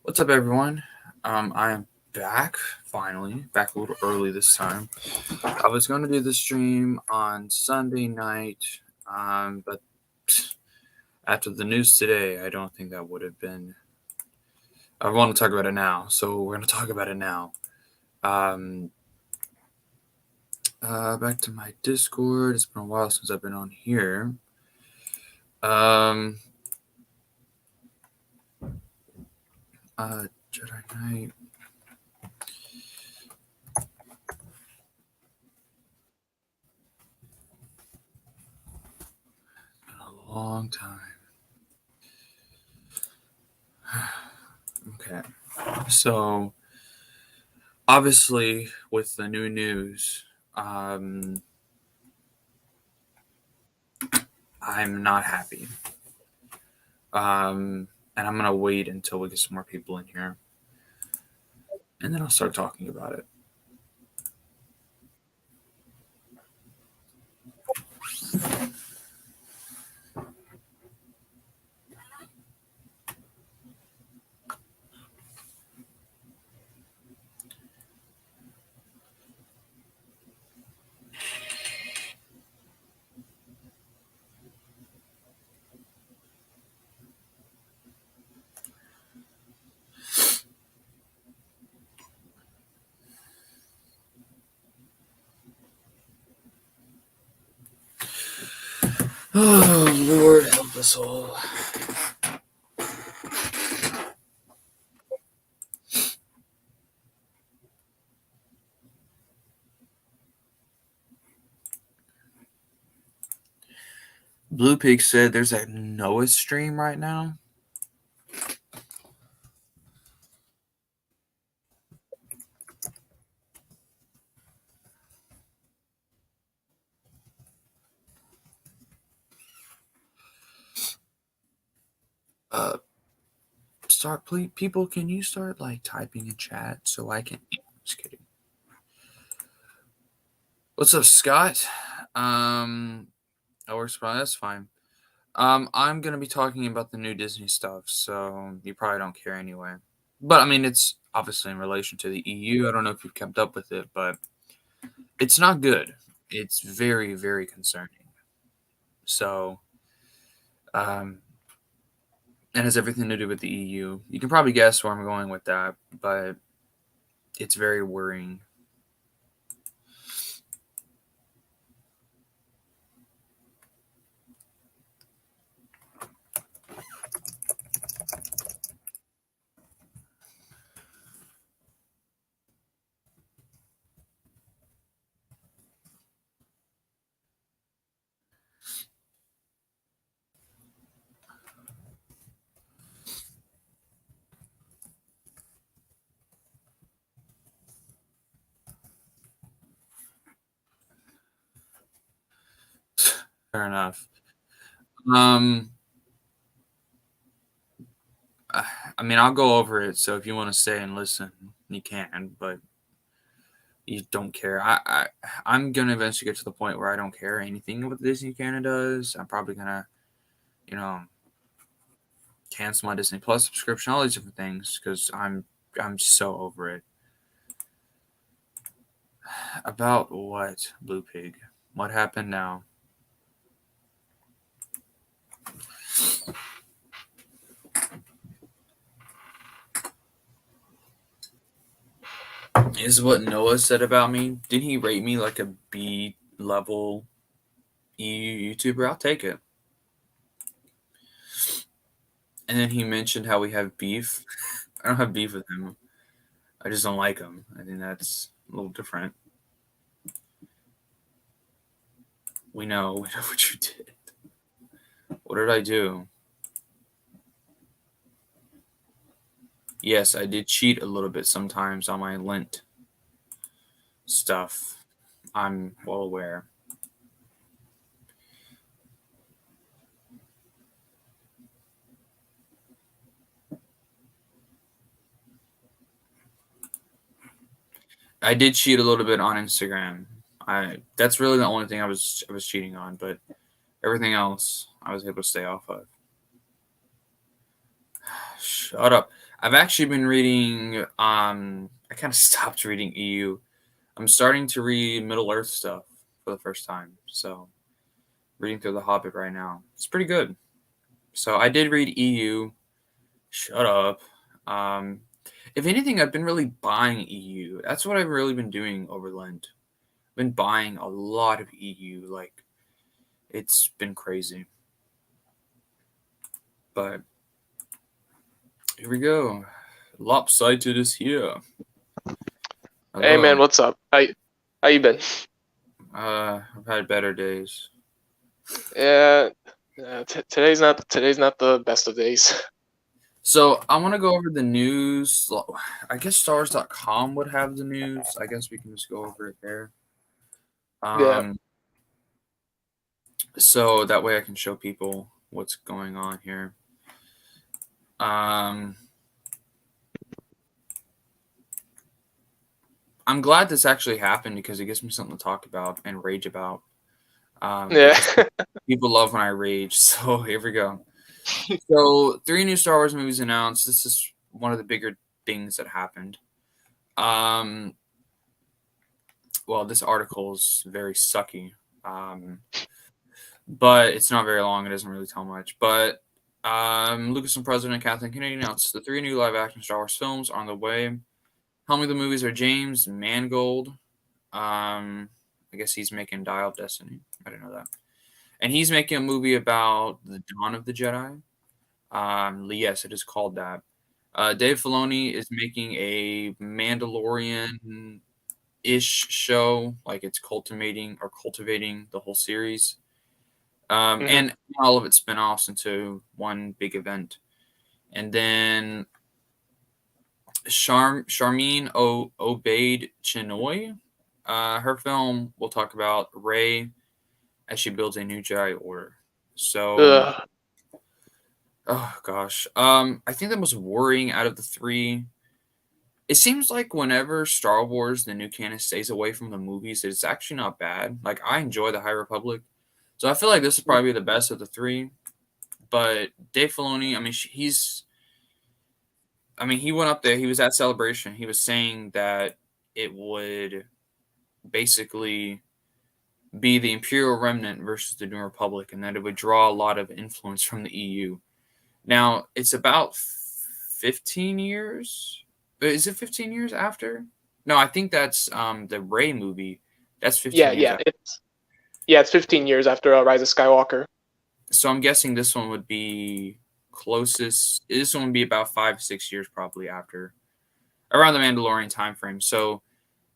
What's up, everyone? I am back, finally, back a little early this time. I was going to do the stream on Sunday night, but after the news today, I don't think that would have been. I want to talk about it now, so we're going to talk about it now. Um, Back to my Discord. It's been a while since I've been on here. Um, Jedi Knight. Been a long time. Okay, so obviously with the new news, um, I'm not happy. And I'm gonna wait until we get some more people in here, and then I'll start talking about it. Oh Lord, help us all. Blue Pig said there's a Noah stream right now. Start, please, people. Can you start like typing in chat so I can? Just kidding. What's up, Scott? That works fine. That's fine. I'm gonna be talking about the new Disney stuff, so you probably don't care anyway. But I mean, it's obviously in relation to the EU. I don't know if you've kept up with it, but it's not good. It's very, very concerning. So, um, it has everything to do with the EU. You can probably guess where I'm going with that, but it's very worrying. Fair enough. Um, I mean, I'll go over it. So if you want to stay and listen, you can. But you don't care. I'm gonna eventually get to the point where I don't care anything what Disney Canada does. I'm probably gonna, you know, cancel my Disney Plus subscription, all these different things, because I'm so over it. About what, Blue Pig? What happened now? Is what Noah said about me. Did he rate me like a B level EU YouTuber? I'll take it. And then he mentioned how we have beef. I don't have beef with him. I just don't like him. I think that's a little different. We know what you did. What did I do? Yes, I did cheat a little bit sometimes on my Lent stuff. I'm well aware. I did cheat a little bit on Instagram. That's really the only thing I was cheating on, but everything else I was able to stay off of. Shut up. I've actually been reading. I kind of stopped reading EU. I'm starting to read Middle Earth stuff for the first time. So reading through The Hobbit right now. It's pretty good. So I did read EU. Shut up. Um, if anything, I've been really buying EU. That's what I've really been doing over Lent. I've been buying a lot of EU. Like, it's been crazy. But here we go. Lopsided is here. Hey man, Hello. what's up? How you been? I've had better days. Yeah, today's not the best of days. So I want to go over the news. I guess Stars.com would have the news. I guess we can just go over it there. Yeah, Um, so that way I can show people what's going on here. I'm glad this actually happened because it gives me something to talk about and rage about. yeah. People love when I rage. So here we go. So 3 new Star Wars movies announced. This is one of the bigger things that happened. Well, this article is very sucky. But it's not very long. It doesn't really tell much. But Lucasfilm president Kathleen Kennedy announced the 3 new live-action Star Wars films are on the way. Helming the movies are James Mangold. I guess he's making Dial of Destiny. I didn't know that. And he's making a movie about the Dawn of the Jedi. Yes, it is called that. Dave Filoni is making a Mandalorian-ish show, like it's cultivating the whole series, Mhm. and all of its spin-offs into one big event. And then Charmin Obaid Chinoy, her film we'll talk about Rey as she builds a new Jedi Order. So, Ugh. oh gosh, I think the most worrying out of the 3. It seems like whenever Star Wars, the new canon, stays away from the movies, it's actually not bad. Like, I enjoy the High Republic. So I feel like this is probably the best of the 3. But Dave Filoni, he went up there. He was at Celebration. He was saying that it would basically be the Imperial Remnant versus the New Republic, and that it would draw a lot of influence from the EU. Now, it's about 15 years. Is it 15 years after? No, I think that's the Rey movie. That's 15 Yeah, years yeah. after. It's 15 years after Rise of Skywalker. So I'm guessing this one would be closest. This one would be about 5-6 years probably after, around the Mandalorian time frame. So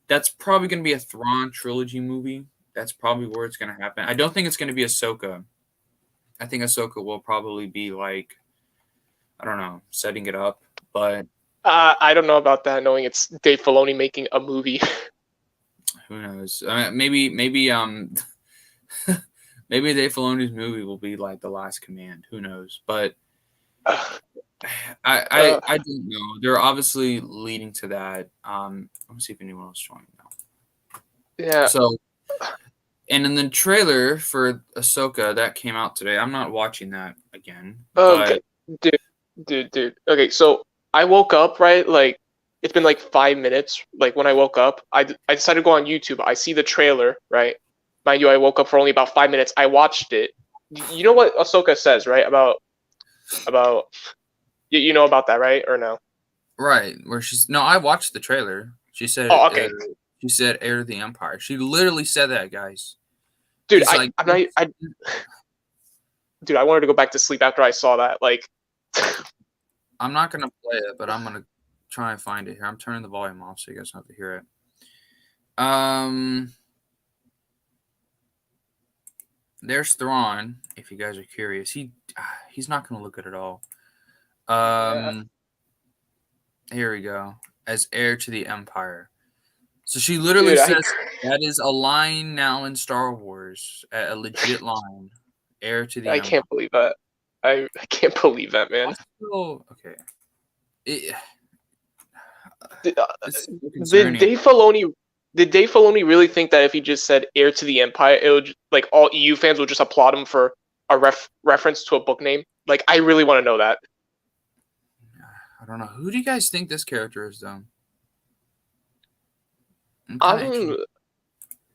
that's probably going to be a Thrawn trilogy movie. That's probably where it's going to happen. I don't think it's going to be Ahsoka. I think Ahsoka will probably be like, I don't know, setting it up. But I don't know about that, knowing it's Dave Filoni making a movie. who knows? Maybe maybe Dave Filoni's movie will be like The Last Command. Who knows? But Uh, I don't know. They're obviously leading to that. Let me see if anyone else joined now. yeah. So, and in the trailer for Ahsoka that came out today, I'm not watching that again. Okay, But dude. Okay, so I woke up, right? Like, it's been like 5 minutes. Like, when I woke up, I decided to go on YouTube. I see the trailer, right? Mind you, I woke up for only about 5 minutes. I watched it. You know what Ahsoka says, right? About you know about that, right? Or no? right where I watched the trailer. Oh, okay, She said heir to the Empire. She literally said that, guys. dude. She's like, I'm not. Dude, I wanted to go back to sleep after I saw that. Like, I'm not gonna play it, but I'm gonna try and find it here. I'm turning the volume off so you guys don't have to hear it. There's Thrawn. If you guys are curious, he's not gonna look good at all. yeah. Here we go. As heir to the Empire. So she literally Dude, says that is a line now in Star Wars, a legit line. Heir to the I Empire. can't believe that. I can't believe that, man. Okay. It, Did, it's so did concerning. Dave Filoni really think that if he just said "heir to the Empire," it would like all EU fans would just applaud him for a reference to a book name? Like, I really want to know that. I don't know. Who do you guys think this character is, though? I'm kind of I'm interested.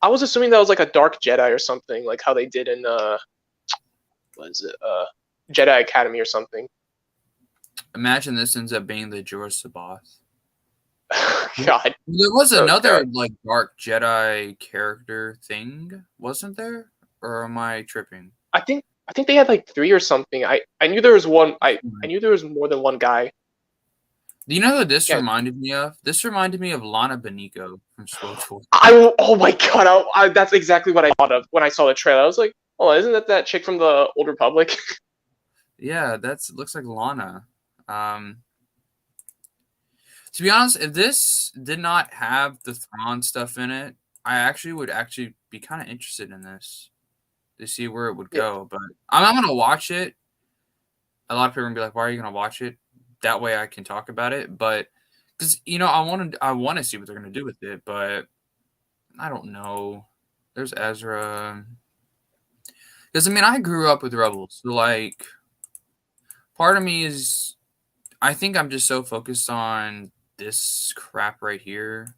I was assuming that was like a Dark Jedi or something, like how they did in what is it Jedi Academy or something. Imagine this ends up being the Jorah Sabath. God, There was oh another God. like dark Jedi character thing, wasn't there? Or am I tripping? I think they had like three or something. I knew there was one. I knew there was more than one guy. Do you know who this Yeah. reminded me of? This reminded me of Lana Beniko from SWTOR. Oh my God. That's exactly what I thought of when I saw the trailer. I was like, oh, isn't that chick from the Old Republic? Yeah, that's looks like Lana. Um, to be honest, if this did not have the Thrawn stuff in it, I actually would actually be kind of interested in this to see where it would Yeah. go. But I'm not gonna watch it. A lot of people are gonna be like, "Why are you gonna watch it?" That way I can talk about it. But because I want to see what they're gonna do with it. But I don't know. There's Ezra. Because I mean, I grew up with Rebels, so like, part of me is, I think I'm just so focused on this crap right here.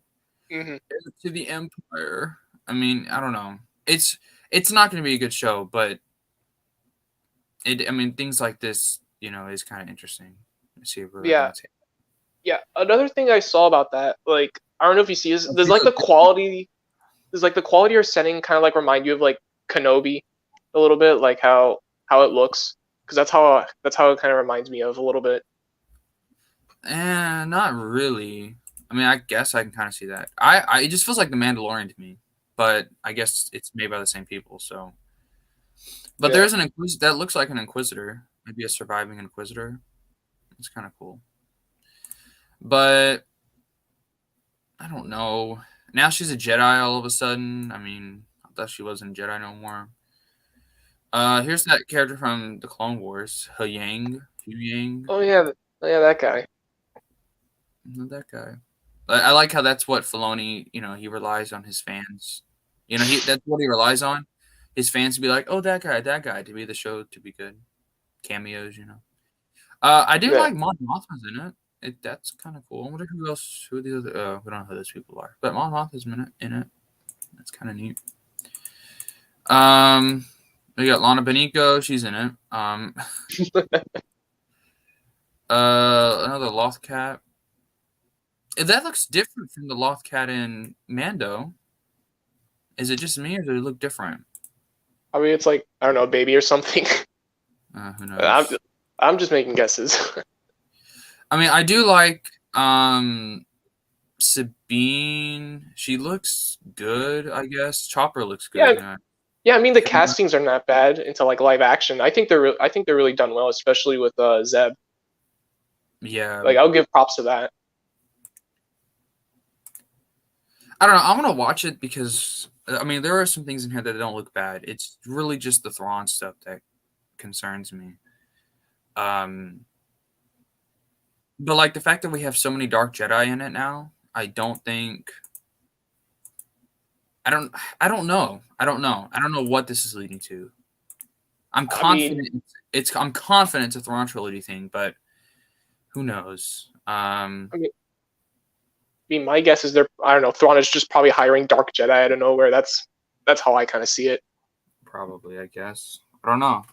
Hmm. To the Empire. I mean, I don't know. It's not going to be a good show, but it. I mean, things like this, is kind of interesting. Let's see where they're Yeah. going to take. Yeah. Another thing I saw about that, like, I don't know if you see, is Oh, there's like the quality. There's like the quality or setting kind of like remind you of like Kenobi a little bit, like how it looks, because that's how it kind of reminds me of a little bit. Not really. I mean, I guess I can kind of see that. It just feels like The Mandalorian to me, but I guess it's made by the same people. So, but Yeah. there's an Inquisitor that looks like an Inquisitor, maybe a surviving Inquisitor. It's kind of cool, but I don't know. Now she's a Jedi all of a sudden. I mean, I thought she wasn't a Jedi no more. Here's that character from the Clone Wars, Hu Yang. Oh yeah. Yeah, that guy. Not that guy. I like how that's what Filoni, he relies on his fans. That's what he relies on. His fans to be like, oh, that guy, to be the show to be good. Cameos. I do Yeah. like Mon Mothma's in it. That's kind of cool. I wonder who are the other. We don't know who those people are, but Mon Mothma's in it. That's kind of neat. We got Lana Beniko. She's in it. Another Loth Cat. That looks different from the Loth Cat in Mando. Is it just me, or do they look different? I mean, it's like, I don't know, a baby or something. Who I'm knows? I'm just making guesses. I mean, I do like Sabine. She looks good, I guess. Chopper looks good. Yeah. Yeah. Yeah, I mean the castings are not bad into like live action. I think they're really done well, especially with Zeb. Yeah. Like I'll give props to that. I don't know. I'm gonna watch it because I mean there are some things in here that don't look bad. It's really just the Thrawn stuff that concerns me. Um, but like the fact that we have so many Dark Jedi in it now, I don't think. I don't. I don't know. I don't know. I don't know what this is leading to. I'm I mean, confident. I'm confident it's a Thrawn trilogy thing, but who knows? my guess is they're I don't know. Thrawn is just probably hiring Dark Jedi out of nowhere. That's how I kind of see it. Probably, I guess. I don't know.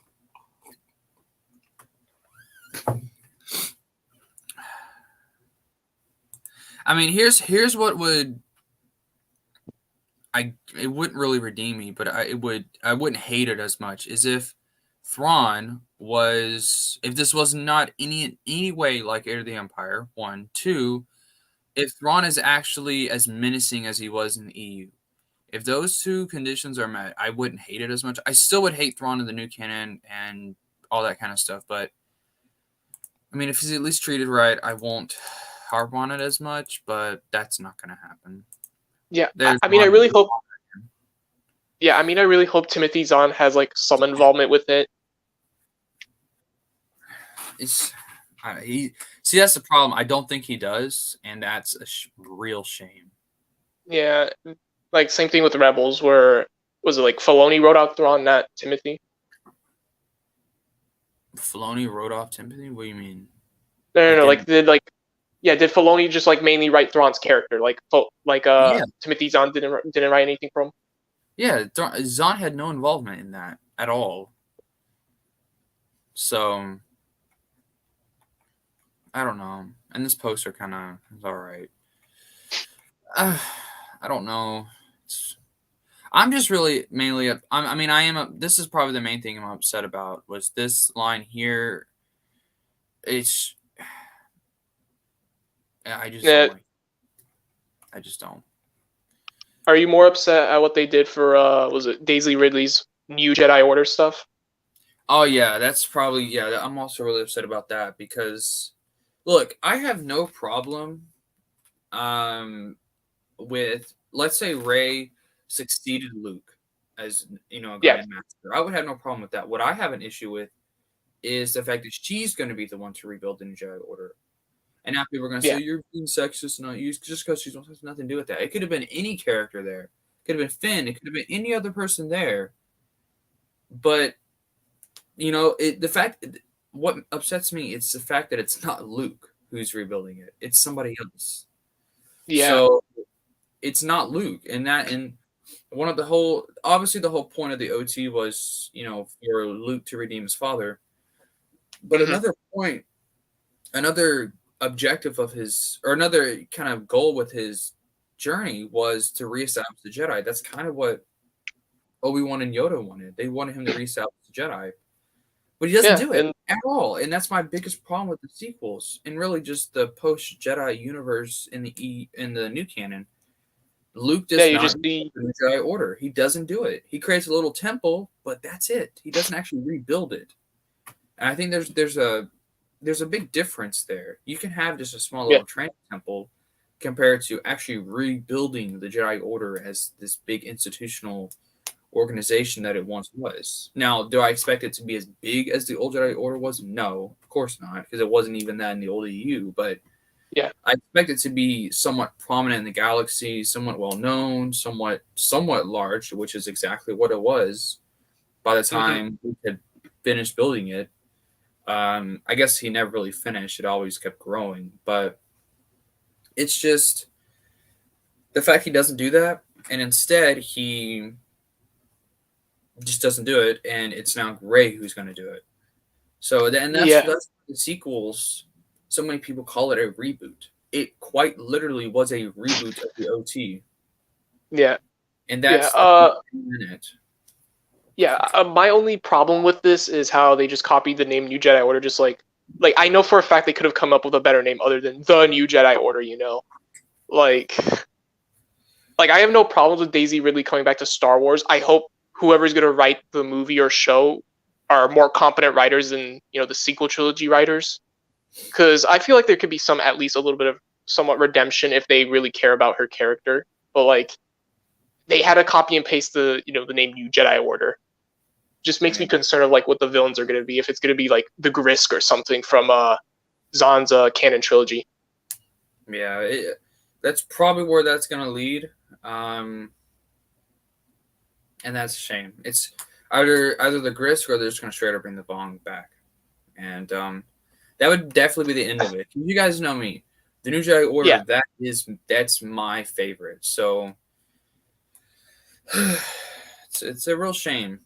I mean, here's what would it wouldn't really redeem me, but I wouldn't hate it as much as if Thrawn was if this was not any way like Heir to the Empire. One, two, if Thrawn is actually as menacing as he was in the EU. If those two conditions are met, I wouldn't hate it as much. I still would hate Thrawn in the new canon and all that kind of stuff, but I mean, if he's at least treated right, I won't harp on it as much, but that's not going to happen. Yeah, There's I mean, I one. really hope. Yeah, I mean, I really hope Timothy Zahn has like some involvement with it. It's he see that's the problem. I don't think he does, and that's a real shame. Yeah, like same thing with Rebels, where was it like Filoni wrote out Thrawn, not Timothy? Filoni wrote off Timothy. What do you mean? No. Like Like in did Filoni just like mainly write Thrawn's character? yeah, Timothy Zahn didn't write anything from. yeah. Zahn had no involvement in that at all. So I don't know. And this poster kind of is all right. I don't know. I'm just really mainly. I mean, I am. This is probably the main thing I'm upset about. Was this line here? It's. I just don't Yeah. like. I just don't. Are you more upset at what they did for was it Daisy Ridley's new Jedi Order stuff? Oh yeah, that's probably yeah. I'm also really upset about that because, look, I have no problem, with let's say Ray succeeded Luke as a Yeah. Grand Master. I would have no problem with that. What I have an issue with is the fact that she's going to be the one to rebuild the New Jedi Order. And now people are going to Yeah. say you're being sexist, not you, just because she's has nothing to do with that. It could have been any character there. It could have been Finn. It could have been any other person there. But the fact what upsets me is the fact that it's not Luke who's rebuilding it. It's somebody else. Yeah. So it's not Luke, and one of the whole obviously the whole point of the OT was for Luke to redeem his father. But another objective of his, or another kind of goal with his journey was to reestablish the Jedi. That's kind of what Obi-Wan and Yoda wanted. They wanted him to reestablish the Jedi, but he doesn't Yeah. do it at all. And that's my biggest problem with the sequels, and really just the post-Jedi universe in the new canon. Luke does not rebuild the Jedi Order. He doesn't do it. He creates a little temple, but that's it. He doesn't actually rebuild it. And I think there's a big difference there. You can have just a small little training temple compared to actually rebuilding the Jedi Order as this big institutional organization that it once was. Now, do I expect it to be as big as the old Jedi Order was? No, of course not, because it wasn't even that in the old EU. But yeah, I expect it to be somewhat prominent in the galaxy, somewhat well known, somewhat large, which is exactly what it was by the time we had finished building it. I guess he never really finished. It always kept growing. But it's just the fact he doesn't do that, and instead he just doesn't do it, and it's now Ray who's going to do it. So that's the sequels. So many people call it a reboot. It quite literally was a reboot of the OT. Yeah. And that's my only problem with this is how they just copied the name New Jedi Order. Just like I know for a fact they could have come up with a better name other than the New Jedi Order. Like I have no problems with Daisy Ridley coming back to Star Wars. I hope whoever's gonna write the movie or show are more competent writers than the sequel trilogy writers, because I feel like there could be at least a little bit of somewhat redemption if they really care about her character. But they had to copy and paste the name New Jedi Order. Just makes me concerned of what the villains are going to be, if it's going to be like the Grisk or something from Zahn's canon trilogy. Yeah, that's probably where that's going to lead, and that's a shame. It's either the Grisk, or they're just going to straight up bring the Vong back, and that would definitely be the end of it. You guys know me, the New Jedi Order. Yeah. That's my favorite. So it's a real shame.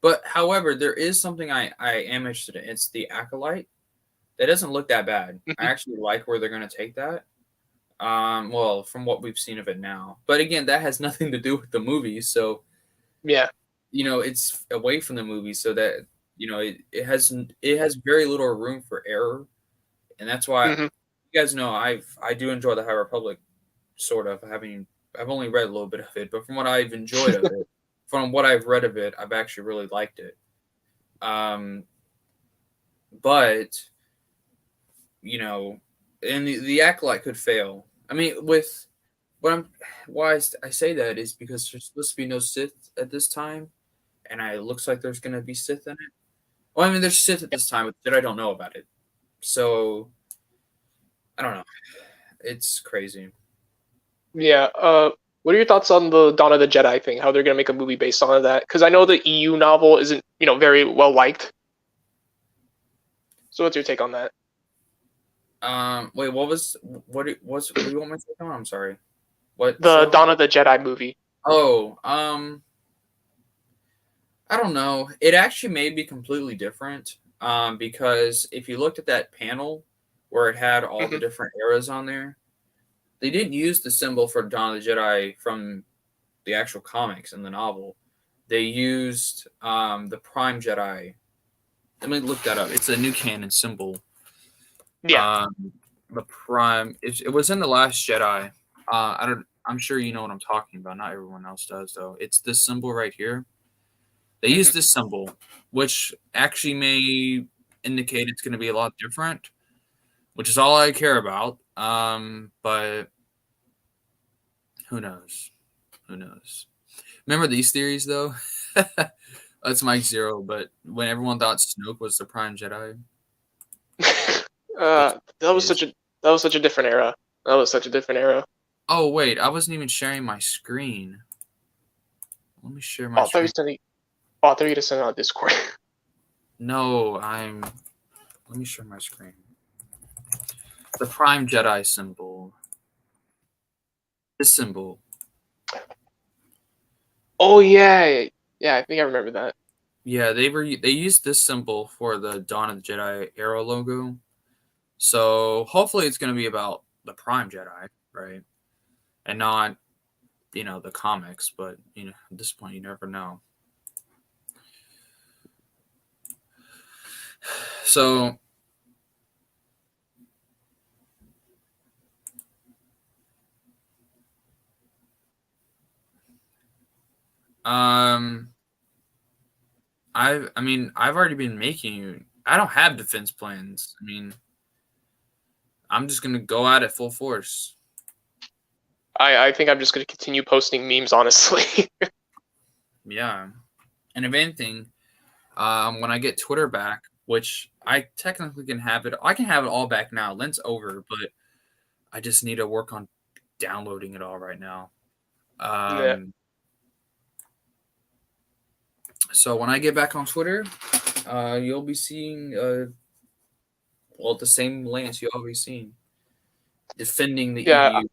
But however, there is something I am interested in. It's the Acolyte. That doesn't look that bad. I actually like where they're going to take that. Well, from what we've seen of it now. But again, that has nothing to do with the movie. So yeah, it's away from the movie, so that it has very little room for error, and that's why you guys know I do enjoy the High Republic. Sort of. I've only read a little bit of it, but from what I've enjoyed of it. From what I've read of it, I've actually really liked it. But and the Acolyte could fail. I mean, why I say that is because there's supposed to be no Sith at this time, and it looks like there's going to be Sith in it. Well, I mean, there's Sith at this time, but I don't know about it. So I don't know. It's crazy. Yeah. What are your thoughts on the Dawn of the Jedi thing? How they're going to make a movie based on that? Because I know the EU novel isn't, very well liked. So what's your take on that? Wait, what do you want me to take on? I'm sorry. What The show? Dawn of the Jedi movie. Oh, I don't know. It actually may be completely different. Because if you looked at that panel where it had all the Hmm. different eras on there, they didn't use the symbol for Dawn of the Jedi from the actual comics and the novel. They used the Prime Jedi. Let me look that up. It's a new canon symbol. Yeah. Um, the Prime. It was in the Last Jedi. I don't. I'm sure you know what I'm talking about. Not everyone else does, though. It's this symbol right here. They use Hmm. this symbol, which actually may indicate it's going to be a lot different, which is all I care about. But who knows? Who knows? Remember these theories though? That's Mike Zero. But when everyone thought Snoke was the Prime Jedi, guess That it was is. such a different era. That was such a different era. Oh wait, I wasn't even sharing my screen. Let me share my Oh, I thought you screen. sending. Oh, I thought you just sent it on Discord. No, I'm. Let me share my screen. The Prime Jedi symbol. This symbol. Oh yeah, yeah. I think I remember that. Yeah, they used this symbol for the Dawn of the Jedi arrow logo. So hopefully it's going to be about the Prime Jedi, right? And not the comics. But at this point you never know. So um, I've already been making. I don't have defense plans. I'm just gonna go at it full force. I think I'm just gonna continue posting memes. Honestly. Yeah, and if anything, when I get Twitter back, which I technically can have it, I can have it all back now. Lent's over, but I just need to work on downloading it all right now. Yeah. Um, so when I get back on Twitter, you'll be seeing the same Lance you always seen defending the Yeah. EU.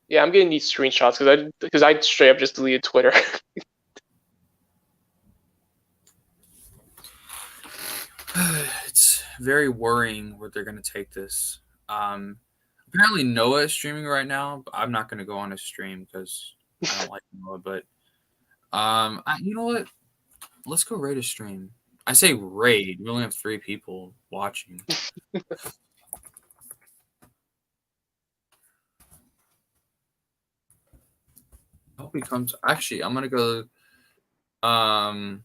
Yeah. I'm getting these screenshots because I straight up just deleted Twitter. It's very worrying where they're going to take this. Apparently Noah is streaming right now, but I'm not going to go on his stream because I don't like Noah. But you know what? Let's go raid a stream. I say raid. We only have 3 people watching. I hope he comes. Actually, I'm gonna go. Um,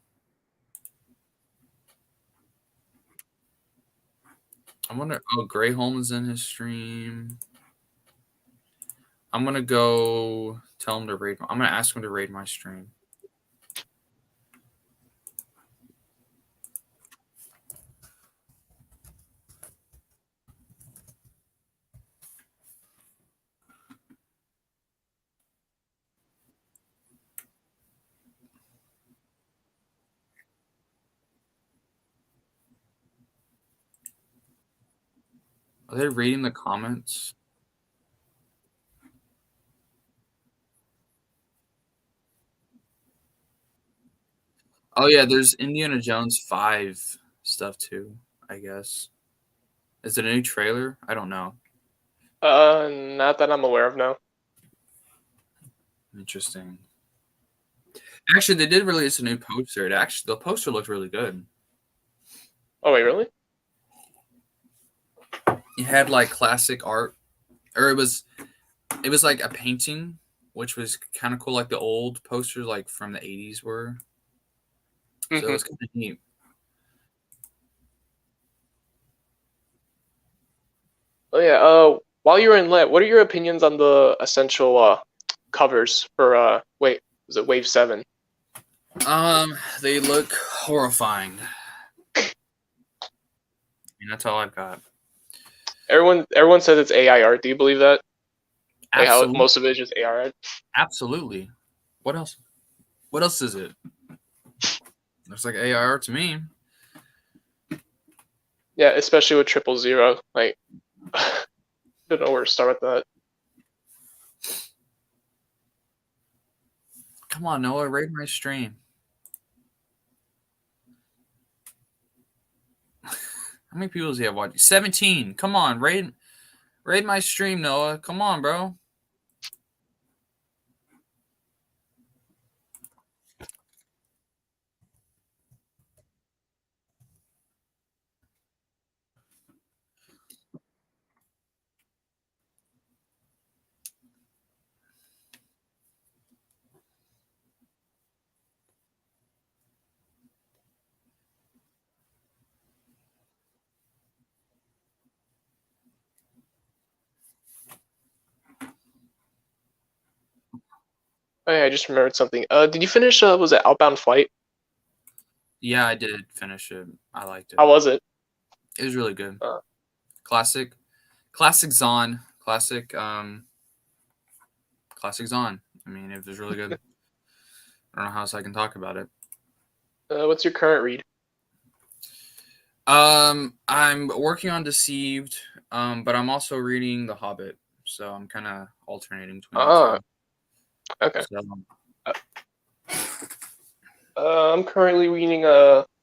I wonder. Oh, Greyholm is in his stream. I'm gonna go tell him to raid. I'm gonna ask him to raid my stream. Are they reading the comments? Oh yeah, there's Indiana Jones 5 stuff too. I guess. Is it a new trailer? I don't know. Not that I'm aware of now. Interesting. Actually, they did release a new poster. The poster looked really good. Oh wait, really? It had like classic art, or it was like a painting, which was kind of cool, like the old posters, like from the '80s were. So it Hmm. was kind of neat. Oh yeah. While you're in Lit, what are your opinions on the essential covers for wait, was it Wave 7? They look horrifying. That's all I've got. Everyone says it's AI art. Do you believe that? Like how Absolutely, most of it is just AI art? absolutely. What else? What else is it? Looks like AR to me. Yeah, especially with 000. Like Don't know where to start with that. Come on, Noah, raid my stream. How many people does he have watching? 17. Come on, raid my stream, Noah. Come on, bro. Oh yeah, I just remembered something. Did you finish? Was it Outbound Flight? Yeah, I did finish it. I liked it. How was it? It was really good. Classic Zon. Classic Zon. I mean, it was really good. I don't know how else I can talk about it. What's your current read? I'm working on Deceived, but I'm also reading The Hobbit, so I'm kind of alternating between the two. Okay. So, I'm currently reading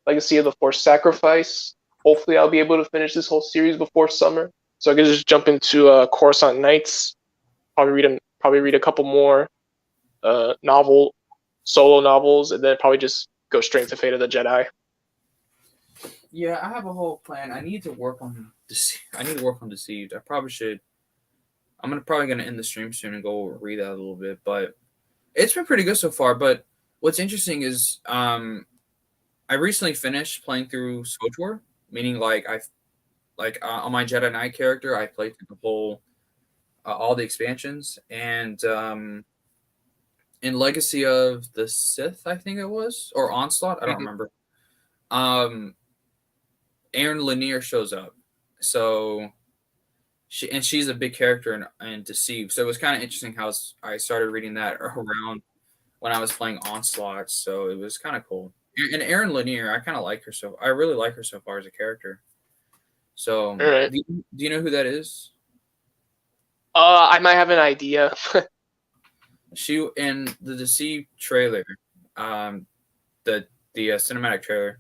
Legacy of the Forced Sacrifice. Hopefully, I'll be able to finish this whole series before summer, so I can just jump into Coruscant Nights. Probably read a couple more solo novels, and then probably just go straight to Fate of the Jedi. yeah, I have a whole plan. I need to work on Deceived. I probably should. I'm probably gonna end the stream soon and go read that a little bit, but it's been pretty good so far. But what's interesting is I recently finished playing through SWTOR, meaning like on my Jedi Knight character, I played through the whole all the expansions, and in Legacy of the Sith, I think it was, or Onslaught, I don't remember. Aaron Lanier shows up, so she's a big character in Deceived. So it was kind of interesting how I started reading that around when I was playing Onslaught. So it was kind of cool. And Aaron Lanier, I kind of like her I really like her so far as a character. So, right. do you know who that is? I might have an idea. She in the Deceived trailer, the cinematic trailer.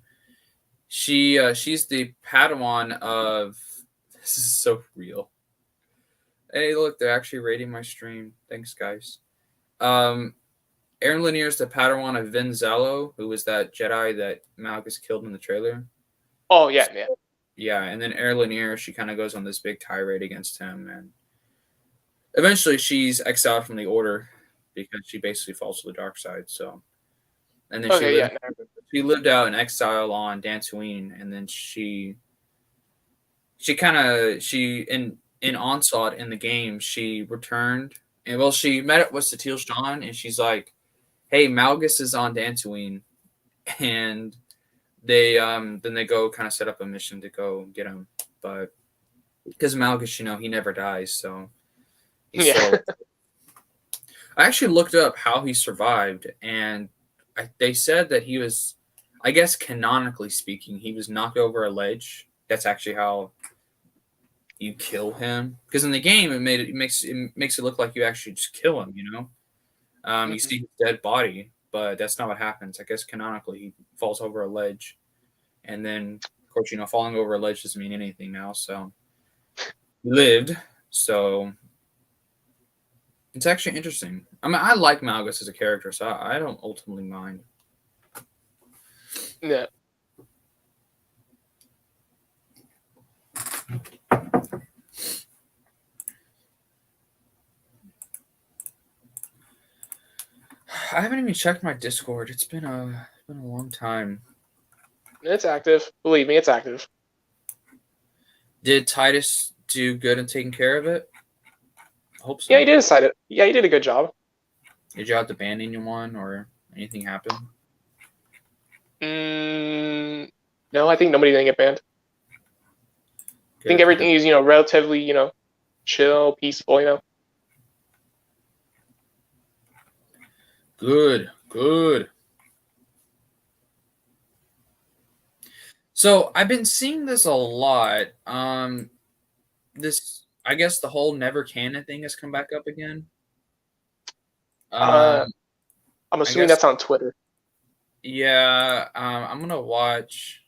She's the Padawan of. This is so real. Hey, look, they're actually rating my stream. Thanks, guys. Aaron Lanier is the Padawan of Vin Zello, who was that Jedi that Malgus killed in the trailer. Oh yeah, yeah. Yeah, and then Aaron Lanier, she kind of goes on this big tirade against him, and eventually she's exiled from the Order because she basically falls to the dark side. So, and then she lived out in exile on Dantooine, and then she in Onslaught in the game she returned, and well she met up with Satele Shan, and she's like, "Hey, Malgus is on Dantooine," and they then they go kind of set up a mission to go get him, but because Malgus, he never dies, so he's still. I actually looked up how he survived, and they said that he was, I guess canonically speaking, he was knocked over a ledge. That's actually how you kill him. Because in the game, it makes it look like you actually just kill him. You see his dead body, but that's not what happens. I guess canonically, he falls over a ledge, and then of course, falling over a ledge doesn't mean anything now. So he lived. So it's actually interesting. I mean, I like Malgus as a character, so I don't ultimately mind. Yeah. I haven't even checked my Discord. It's been a long time. It's active. Believe me, it's active. Did Titus do good in taking care of it? I hope so. Yeah, he did decide it. Yeah, he did a good job. Did you have to ban anyone or anything happen? No, I think nobody didn't get banned. Good. I think everything is, relatively, chill, peaceful, Good. So I've been seeing this a lot. I guess the whole never canon thing has come back up again. I'm I assuming guess that's on Twitter. yeah. I'm gonna watch.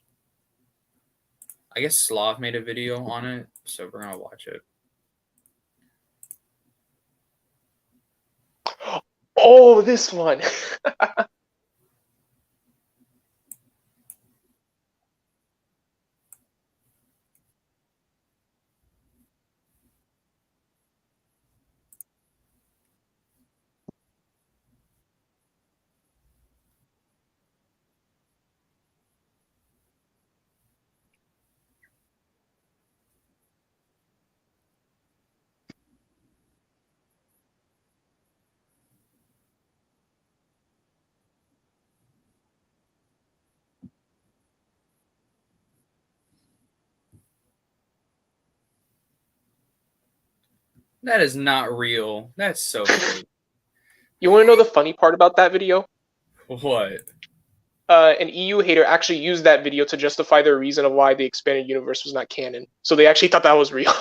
I guess Slav made a video on it, so we're gonna watch it. Oh, this one. That is not real. That's so fake. You want to know the funny part about that video? What? An EU hater actually used that video to justify their reason of why the expanded universe was not canon. So they actually thought that was real.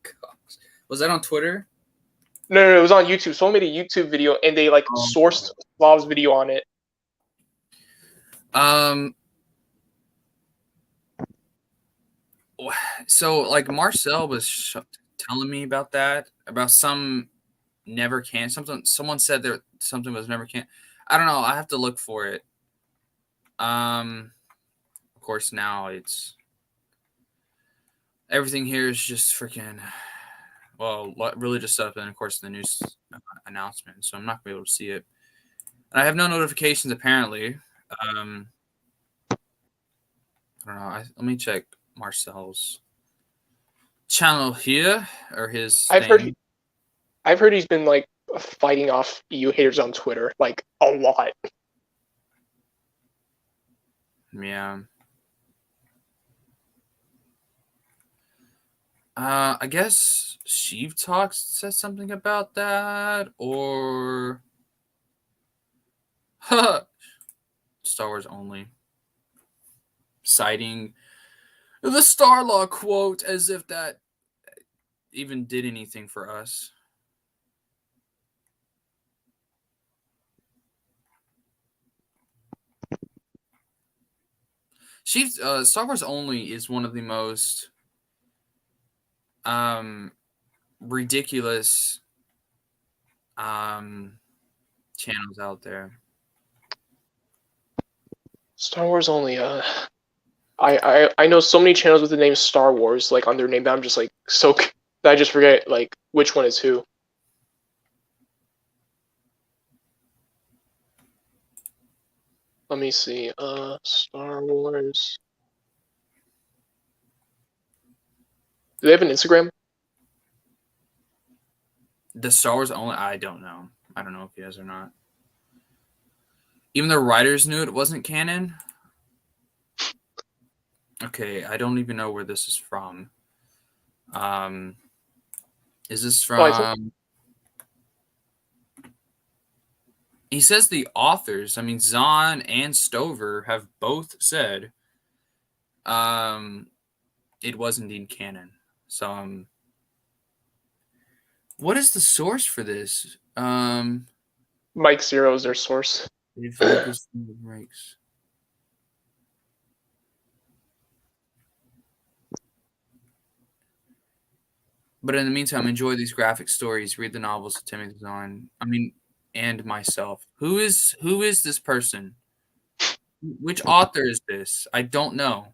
Gosh. Was that on Twitter? No, it was on YouTube. Someone made a YouTube video and they like sourced Slav's video on it. So like Marcel was telling me about that, about some never can something. Someone said there something was never can. I don't know. I have to look for it. Of course now it's everything here is just freaking well, religious stuff, and of course the news announcement. So I'm not gonna be able to see it. And I have no notifications apparently. I don't know. Let me check Marcel's channel here or his. I've heard he's been like fighting off EU haters on Twitter like a lot. Yeah. I guess Sheev Talks says something about that, or Star Wars only citing the Starlaw quote as if that even did anything for us. Star Wars only is one of the most ridiculous channels out there. Star Wars only. I know so many channels with the name Star Wars like on their name that I'm just like so that I just forget like which one is who. Let me see. Star Wars. Do they have an Instagram? The Star Wars only, I don't know. I don't know if he has or not. Even the writers knew it wasn't canon. Okay, I don't even know where this is from. Is this from? He says the authors. I mean, Zahn and Stover have both said it was indeed canon. So, what is the source for this? Mike Zero is their source. If Lucasfilm breaks. But in the meantime, enjoy these graphic stories. Read the novels of Timothy Zahn. I mean, and myself. Who is this person? Which author is this? I don't know.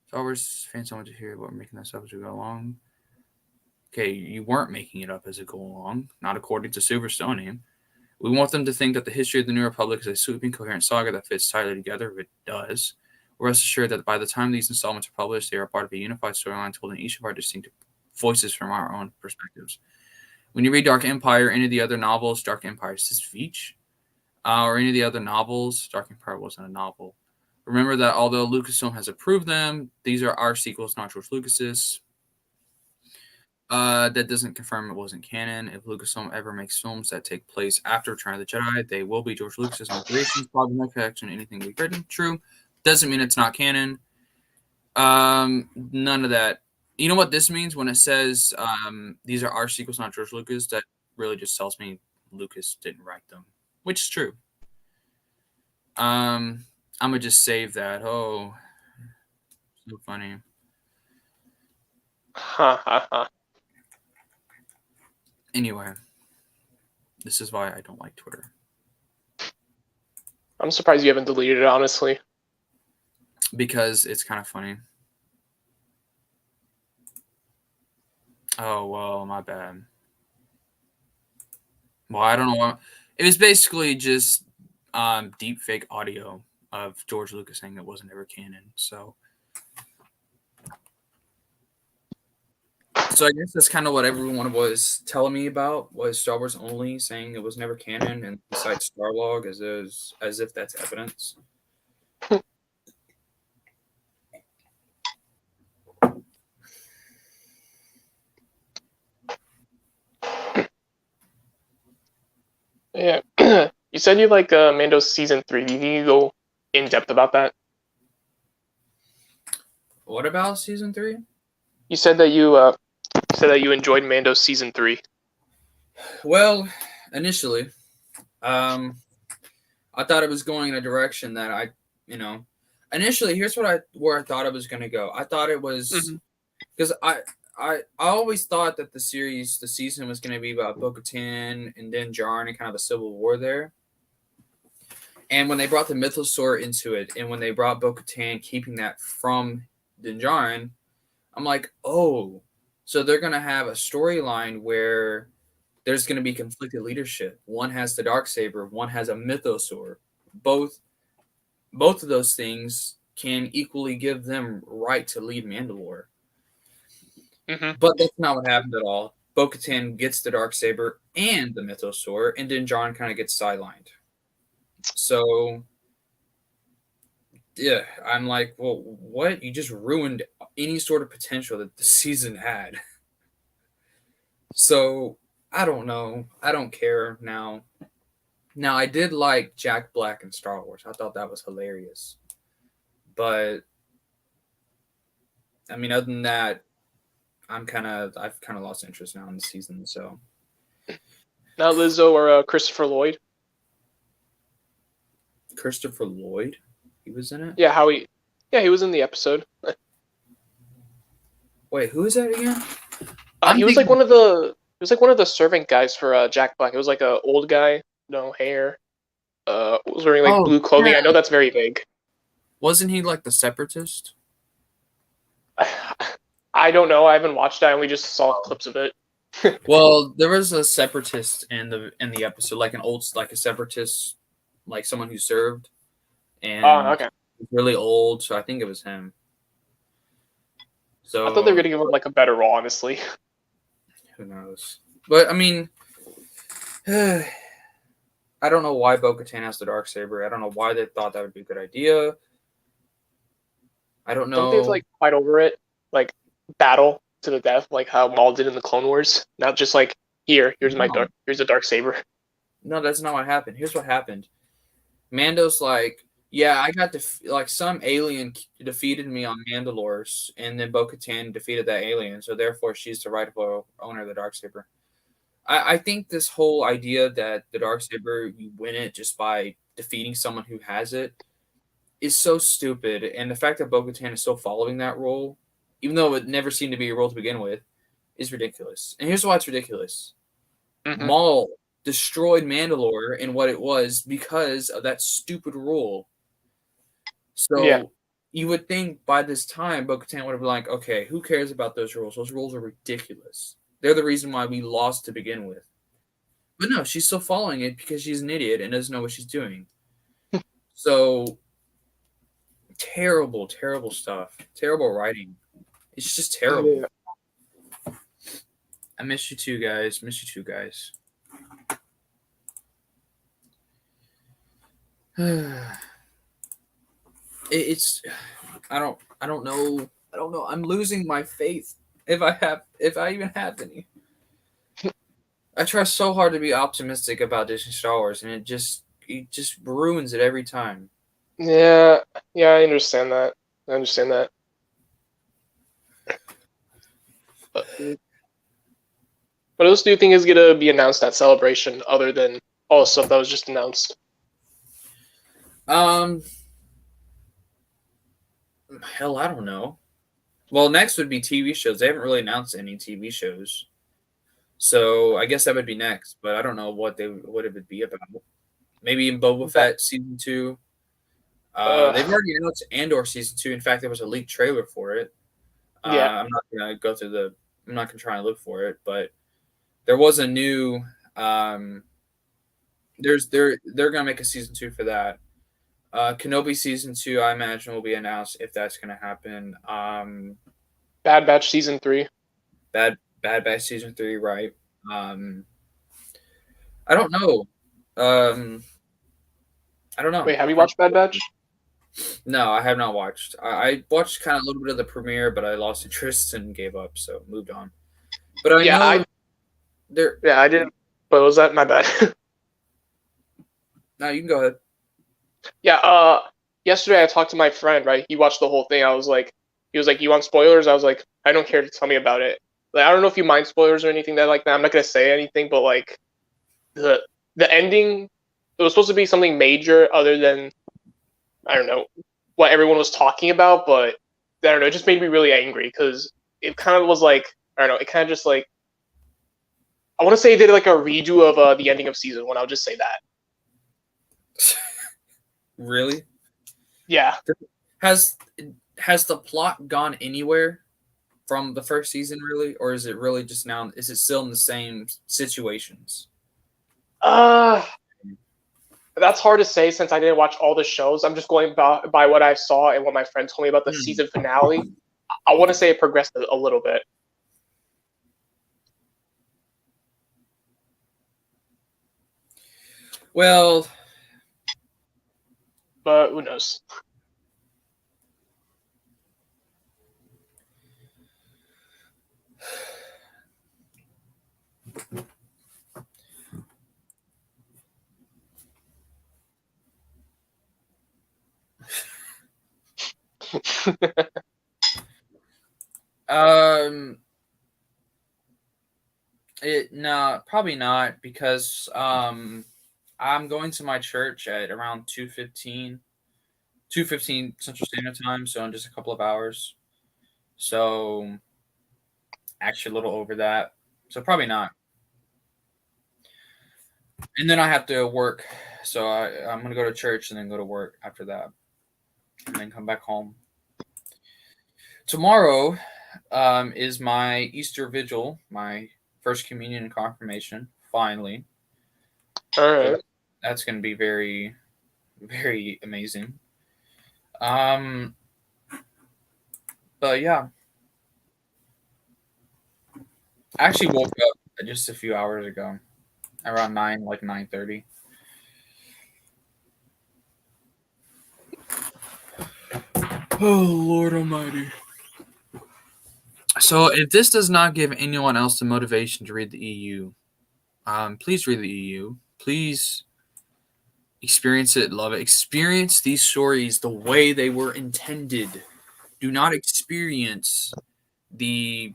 Star Wars fans don't want to hear about making this up as we go along. Okay, you weren't making it up as it go along, not according to Silverstone. We want them to think that the history of the New Republic is a sweeping, coherent saga that fits tightly together. If it does, rest assured that by the time these installments are published, they are part of a unified storyline told in each of our distinctive voices from our own perspectives. When you read Dark Empire, any of the other novels, Dark Empire is this Veach, or any of the other novels, Dark Empire wasn't a novel. Remember that although Lucasfilm has approved them, these are our sequels, not George Lucas's. That doesn't confirm it wasn't canon. If Lucasfilm ever makes films that take place after Return of the Jedi, they will be George Lucas's own creations. Probably no connection to anything we've written. True. Doesn't mean it's not canon. None of that. You know what this means when it says these are our sequels, not George Lucas? That really just tells me Lucas didn't write them, which is true. I'm gonna just save that. Oh, so funny. Ha ha ha. Anyway, this is why I don't like Twitter. I'm surprised you haven't deleted it, honestly. Because it's kind of funny. Oh, well, my bad. Well, I don't know what. It was basically just deep fake audio of George Lucas saying it wasn't ever canon. So I guess that's kind of what everyone was telling me about, was Star Wars only, saying it was never canon, and cites Starlog as if that's evidence. Yeah. You said you like Mando season 3. Can you go in depth about that? What about season 3? You said that you enjoyed Mando season 3. Well, initially, I thought it was going in a direction that initially, here's where I thought it was going to go. I thought it was because I always thought that the season was going to be about Bo-Katan and Din Djarin and kind of a civil war there. And when they brought the Mythosaur into it, and when they brought Bo-Katan, keeping that from Din Djarin, I'm like, oh, so they're going to have a storyline where there's going to be conflicted leadership. One has the Darksaber, one has a Mythosaur. Both of those things can equally give them right to lead Mandalore. But that's not what happened at all. Bo-Katan gets the Darksaber and the Mythosaur, and Din Djarin kind of gets sidelined. So, yeah, I'm like, well, what? You just ruined any sort of potential that the season had. So, I don't know. I don't care now. Now, I did like Jack Black in Star Wars. I thought that was hilarious. But, I mean, other than that, I've kind of lost interest now in the season. So, Not Lizzo or Christopher Lloyd. Christopher Lloyd, he was in it. Yeah, he was in the episode. Wait, who is that again? He was like one of the servant guys for Jack Black. It was like a old guy, no hair, was wearing like blue clothing. Yeah. I know that's very vague. Wasn't he like the separatist? I don't know. I haven't watched it. I only just saw clips of it. Well, there was a separatist in the episode, like a separatist, like someone who served, and okay, really old. So I think it was him. So I thought they were gonna give him like a better role, honestly. Who knows? But I mean, I don't know why Bo-Katan has the Darksaber. I don't know why they thought that would be a good idea. I don't know. Don't they have to like fight over it, like battle to the death, like how Maul did in the Clone Wars? Not just like here's a Darksaber. No, that's not what happened. Here's what happened. Mando's like, yeah, I got like some alien defeated me on Mandalore, and then Bo-Katan defeated that alien, so therefore she's the rightful owner of the Darksaber. I think this whole idea that the Darksaber, you win it just by defeating someone who has it, is so stupid. And the fact that Bo-Katan is still following that rule, even though it never seemed to be a rule to begin with, is ridiculous. And here's why it's ridiculous. Maul destroyed Mandalore and what it was because of that stupid rule. So you would think by this time, Bo-Katan would have been like, okay, who cares about those rules? Those rules are ridiculous. They're the reason why we lost to begin with. But no, she's still following it because she's an idiot and doesn't know what she's doing. So terrible, terrible stuff. Terrible writing. It's just terrible. Yeah. I miss you too, guys. It's I don't know. I'm losing my faith if I even have any. I try so hard to be optimistic about Disney Star Wars, and it just ruins it every time. Yeah, I understand that. What else do you think is gonna be announced at Celebration other than all the stuff that was just announced? Um, hell, I don't know. Well, next would be TV shows. They haven't really announced any TV shows, so I guess that would be next. But I don't know what it would be about. Maybe in Boba That Fett season 2. uh They've already announced Andor season 2. In fact, there was a leaked trailer for it. yeah, I'm not gonna go through the. I'm not gonna try and look for it, but there was a new. Um, they're gonna make a season 2 for that. Kenobi season 2, I imagine, will be announced if that's gonna happen. Bad Batch season 3. Bad Batch season 3, right? Um, I don't know. Um, I don't know. Wait, have you watched Bad Batch? No, I have not watched. I watched kind of a little bit of the premiere, but I lost interest and gave up, so moved on. But I Yeah, know there. I didn't. But was that my bad? No, you can go ahead. Yeah. Yesterday I talked to my friend. Right, he watched the whole thing. He was like, "You want spoilers?" I was like, "I don't care to tell me about it." Like, I don't know if you mind spoilers or anything that like that. I'm not gonna say anything, but like the the ending, it was supposed to be something major other than I don't know what everyone was talking about, but I don't know. It just made me really angry because it kind of was like I don't know. It kind of just like I want to say they did like a redo of the ending of season 1. I'll just say that. Really? Yeah. Has has the plot gone anywhere from the first season, really, or is it really just now? Is it still in the same situations? Uh that's hard to say since I didn't watch all the shows. I'm just going by what I saw and what my friend told me about the Hmm. season finale. I want to say it progressed a little bit, Well, but who knows? um, no, probably not because I'm going to my church at around 2:15 Central Standard Time, so in just a couple of hours. So actually a little over that. So probably not. And then I have to work. So I'm gonna go to church and then go to work after that, and then come back home. Tomorrow is my Easter Vigil, my first communion and confirmation. Finally, All so right. that's going to be very, very amazing. Um, but yeah, I actually woke up just a few hours ago, around 9:30. Oh Lord Almighty! So if this does not give anyone else the motivation to read the EU, please read the EU. Please experience it, love it. Experience these stories the way they were intended. Do not experience the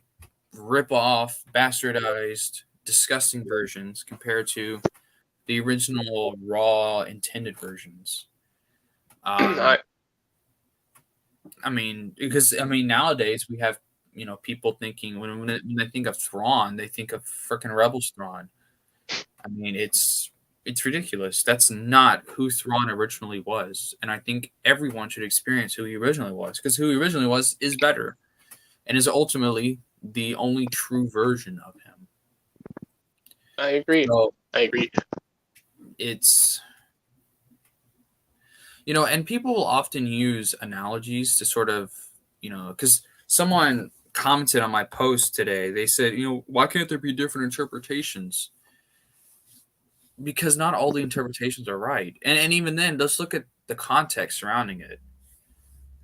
rip-off, bastardized, disgusting versions compared to the original, raw, intended versions. Um, I, because nowadays we have people thinking when they think of Thrawn, they think of freaking Rebels Thrawn. It's ridiculous. That's not who Thrawn originally was, and I think everyone should experience who he originally was because who he originally was is better, and is ultimately the only true version of him. I agree. So I agree. it's and people will often use analogies to sort of because someone commented on my post today. They said, why can't there be different interpretations? Because not all the interpretations are right. And even then, let's look at the context surrounding it.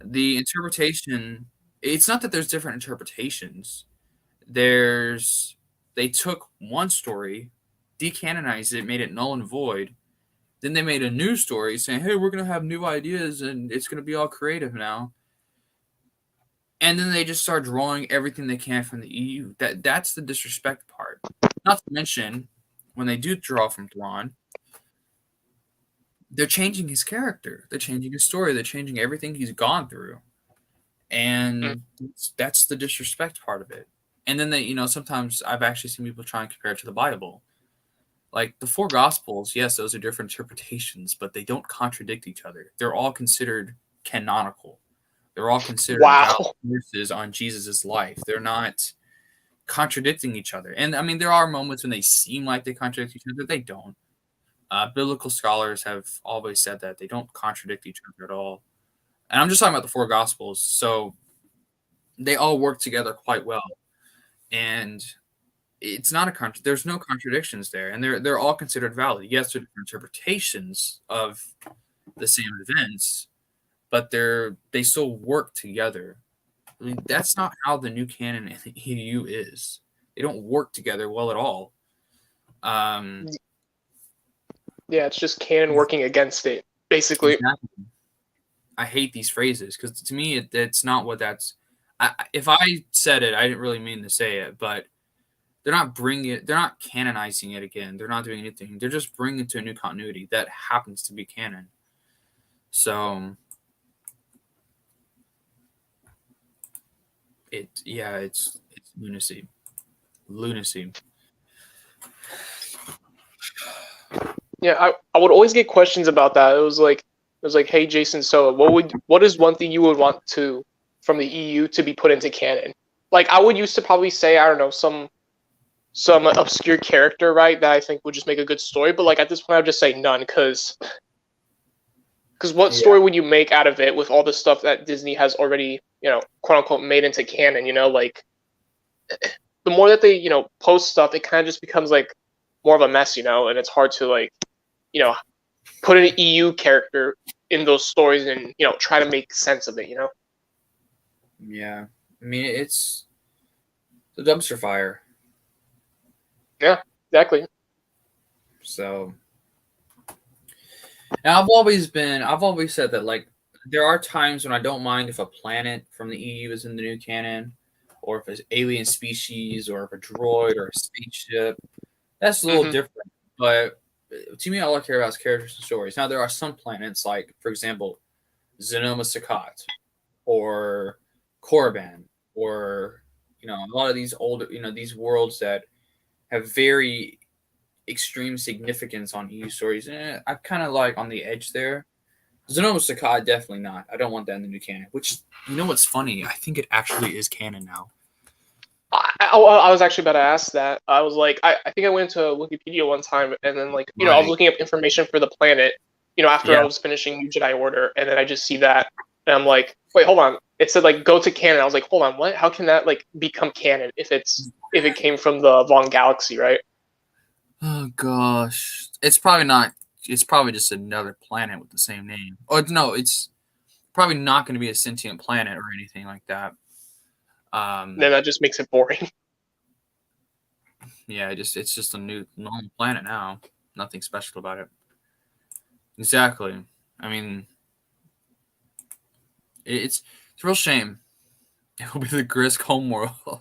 The interpretation, it's not that there's different interpretations. There's They took one story, decanonized it, made it null and void. Then they made a new story saying, "Hey, we're gonna have new ideas and it's gonna be all creative now." And then they just start drawing everything they can from the EU. That's the disrespect part. Not to mention, when they do draw from Thrawn, they're changing his character. They're changing his story. They're changing everything he's gone through. Mm. And that's the disrespect part of it. And then sometimes I've actually seen people try and compare it to the Bible. Like the four Gospels, yes, those are different interpretations, but they don't contradict each other. They're all considered canonical. They're all considered valid Wow. verses on Jesus' life. They're not contradicting each other. And I mean, there are moments when they seem like they contradict each other. They don't. Biblical scholars have always said that they don't contradict each other at all. And I'm just talking about the four Gospels. So they all work together quite well. And it's not there's no contradictions there. And they're all considered valid. Yes, they're different interpretations of the same events, but they still work together. I mean, that's not how the new canon in the EU is. They don't work together well at all. Um, Yeah, it's just canon working against it, basically. exactly. I hate these phrases because to me, it's not what that's. If I said it, I didn't really mean to say it, but they're not canonizing it again. They're not doing anything. They're just bringing it to a new continuity that happens to be canon. So it's lunacy. Lunacy. Yeah, I would always get questions about that. It was like, hey Jason, so what is one thing you would want to from the EU to be put into canon? Like I would used to probably say, I don't know, some obscure character, right, that I think would just make a good story, but like at this point I would just say none, because what Yeah. story would you make out of it with all the stuff that Disney has already, quote unquote made into canon, like the more that they, post stuff, it kind of just becomes like more of a mess, and it's hard to like, you know, put an EU character in those stories and try to make sense of it. Yeah. I mean, it's the dumpster fire. Yeah, exactly. So, and I've always said that like there are times when I don't mind if a planet from the EU is in the new canon, or if it's alien species, or if a droid or a spaceship. That's a little Hmm. different. But to me, all I care about is characters and stories. Now, there are some planets, like for example, Zenoma Sakat, or Korriban, or a lot of these older these worlds that have very extreme significance on EU stories. I'm kind of like on the edge there. Zenoma Sakai, definitely not. I don't want that in the new canon. Which, what's funny? I think it actually is canon now. I was actually about to ask that. I was like, I think I went to Wikipedia one time, and then like, I was Right. looking up information for the planet, after I Yeah. was finishing New Jedi Order, and then I just see that, and I'm like, wait, hold on. It said like go to canon. I was like, hold on, what? How can that like become canon if it came from the Vaughn Galaxy, right? Oh gosh, it's probably not. It's probably just another planet with the same name. Or no, it's probably not going to be a sentient planet or anything like that. Then that just makes it boring. Yeah, it's just a new normal planet now. Nothing special about it. Exactly. I mean, it's a real shame. It will be the Grisk homeworld.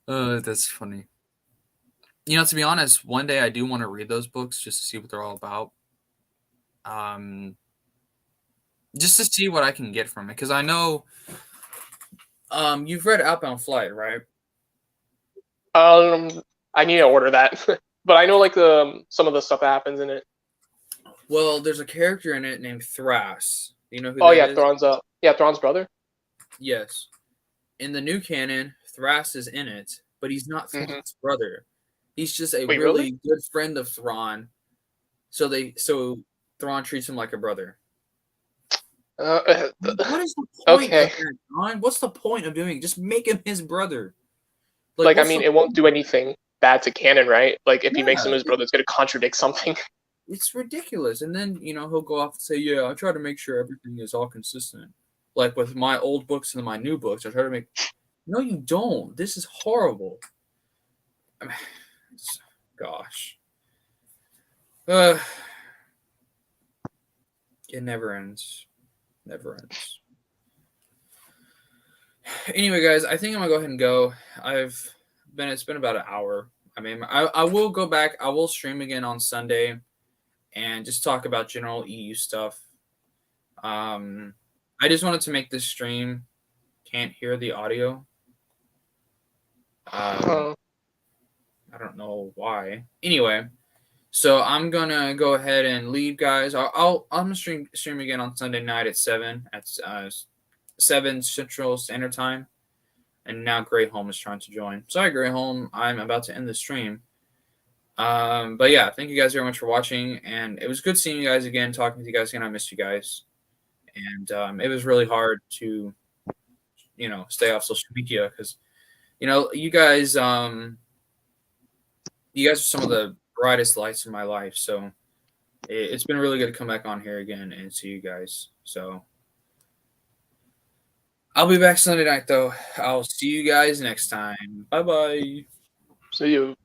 That's funny. To be honest, one day I do want to read those books just to see what they're all about. Um, just to see what I can get from it, because I know, you've read Outbound Flight, right? um, I need to order that, but I know like some of the stuff that happens in it. Well, there's a character in it named Thras. Do you know who Oh that yeah, is? Thrawn's brother. Yes. In the new canon, Thras is in it, but he's not Hmm. Thrawn's brother. He's just a Wait, really? really good friend of Thrawn. So Thrawn treats him like a brother. Uh, What is the point of okay. that, Thrawn? What's the point of doing it? Just make him his brother. Like, Like, I what's the mean, it won't point? do anything bad to canon, right? Like, if he makes him Yeah, his brother, it's gonna contradict something. it's ridiculous. And then, he'll go off and say, yeah, I try to make sure everything is all consistent. Like with my old books and my new books, I try to make. No, you don't. This is horrible. I mean, gosh. Uh, it never ends. Never ends. Anyway, guys, I think I'm gonna go ahead and go. It's been about an hour. I mean, I will go back. I will stream again on Sunday and just talk about general EU stuff. Um, I just wanted to make this stream. Can't hear the audio. Uh, I don't know why. Anyway, so I'm gonna go ahead and leave, guys. I'm gonna stream again on Sunday night at 7 Central Standard Time. And now Greyholm is trying to join. Sorry, Greyholm, I'm about to end the stream. But yeah, thank you guys very much for watching, and it was good seeing you guys again, talking with you guys again. I missed you guys, and it was really hard to, stay off social media because, you guys are some of the brightest lights in my life. So it's been really good to come back on here again and see you guys. So I'll be back Sunday night, though. I'll see you guys next time. Bye bye. see you.